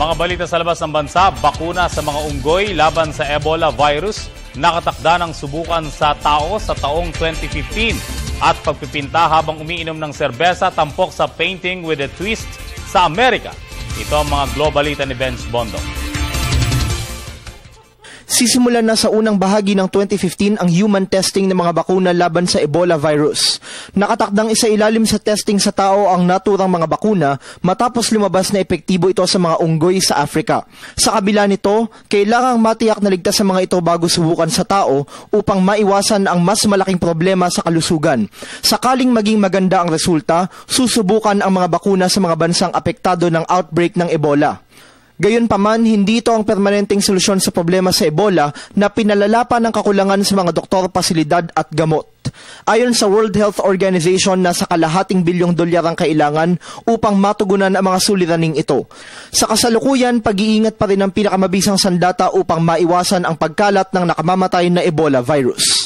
Mga balita sa labas ng bansa, bakuna sa mga unggoy laban sa Ebola virus, nakatakda ng subukan sa tao sa taong 2015 at pagpipinta habang umiinom ng serbesa tampok sa painting with a twist sa Amerika. Ito ang mga globalita ni Benz Bondo. Sisimulan na sa unang bahagi ng 2015 ang human testing ng mga bakuna laban sa Ebola virus. Nakatakdang isailalim sa testing sa tao ang naturang mga bakuna matapos lumabas na epektibo ito sa mga unggoy sa Africa. Sa kabila nito, kailangang matiyak na ligtas sa mga ito bago subukan sa tao upang maiwasan ang mas malaking problema sa kalusugan. Sakaling maging maganda ang resulta, susubukan ang mga bakuna sa mga bansang apektado ng outbreak ng Ebola. Gayunpaman, hindi ito ang permanenteng solusyon sa problema sa Ebola na pinalala pa ng kakulangan sa mga doktor, pasilidad at gamot. Ayon sa World Health Organization, nasa kalahating bilyong dolyar ang kailangan upang matugunan ang mga suliraning ito. Sa kasalukuyan, pag-iingat pa rin ang pinakamabisang sandata upang maiwasan ang pagkalat ng nakamamatay na Ebola virus.